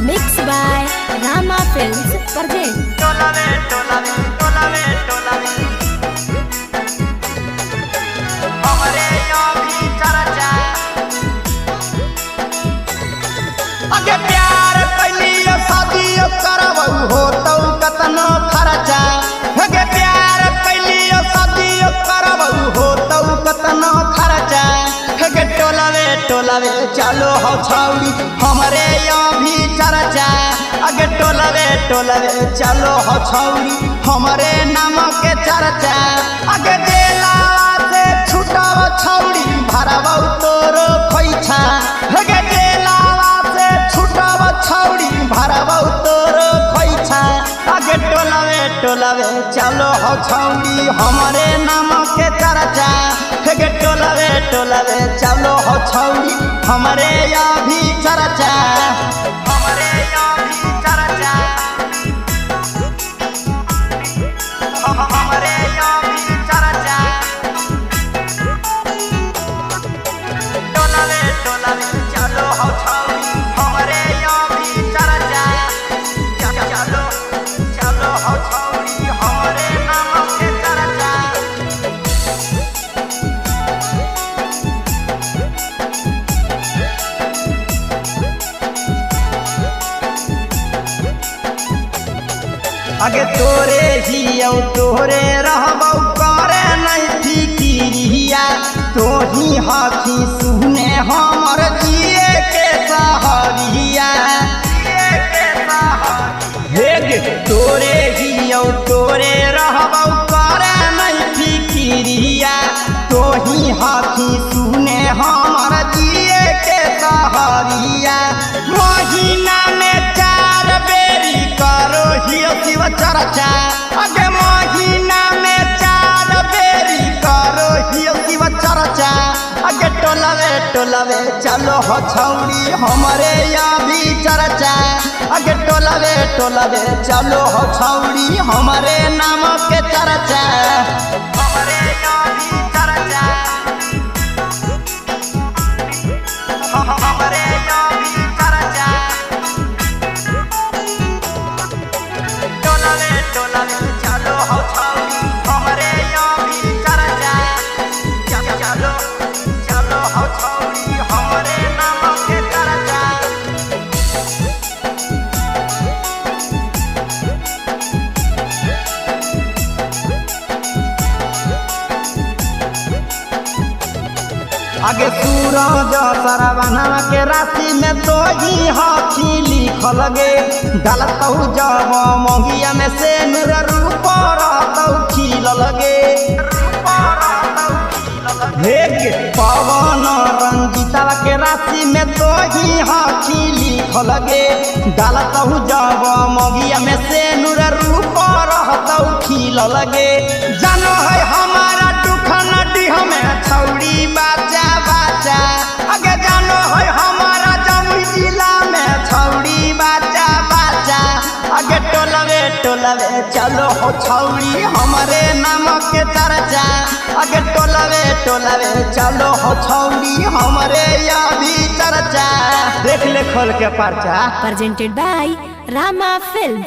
Mixed by Rama Films present. अगे प्यार कैलियो शादियो करबू हो तो कतनो खर्चा। अगे प्यार कैलियो शादियो करबू हो तो कतनो खर्चा। अगे टोलवे चलो हो छौड़ी हमरे यहाँ भी चर्चा। अगे टोलवे चलो हो छौड़ी हमरे नाम के चर्चा। अगे जेलावा से छुटाव छौड़ी भरबौ तोरो खोइछा। अगे जेलावा से छुटाव छौड़ी भरबौ तोरो खोइछा। अगे टोलवे चलो हो छौड़ी हमरे नाम के चर्चा। अगे टोलवे चलो हो छौड़ी हमरे यहाँ भी चर्चा। हमरे यहाँ भी चर्चा। हमरे यहाँ भी चर्चा। टोलवे चलो हो छौड़ी हमरे यहाँ भी चर्चा। चलो हो छौड़ी हमरे नाम के चर्चा। अगे तोरे ही तोरे रहबौ करे नहीं फिकिरिया। तोही हखी सुने हमर जिए के सहरिया। तोरे ही तोरे रहबौ करे नहीं फिकिरिया। तोही हखी सुने हमर जिए के सहरिया। महीना में 4 बेरी करो हियो शिव चर्चा। अगे महीना में 4 बेरी करो हियो शिव चर्चा। अगे टोलवे चलो हो छौड़ी हमरे यहाँ भी चर्चा। अगे टोलवे चलो हो छौड़ी हमरे नाम के चर्चा। हमरे यहाँ भी चर्चा। हमरे यहाँ भी चर्चा। टोलवे चलो हो छौड़ी हमरे यहाँ भी चर्चा। चलो हो छौड़ी हमरे नाम के चर्चा। आगे सूरज सरवनवा के राशि में तो ही हखी लिखल गे। डालतौ जब मोगिया में से नूर रूप रहतौ खिलल गे। पवन रंजितवा के राशि में तो ही हखी लिखल गे। डालतौ जब मोगिया में से नूर रूप रहतौ खिलल गे। जानो है हमारा दुख नडी हमें छौड़ी बाचा। अगे जानो है हमारा जमुई जिला में छौड़ी बाचा। अगे टोलवे चलो हो छौड़ी हमरे नाम के चर्चा। अगे टोलवे चलो हो छौड़ी हमरे यहाँ भी चर्चा। देख ले खोल के पर्चा। Presented by Rama Films.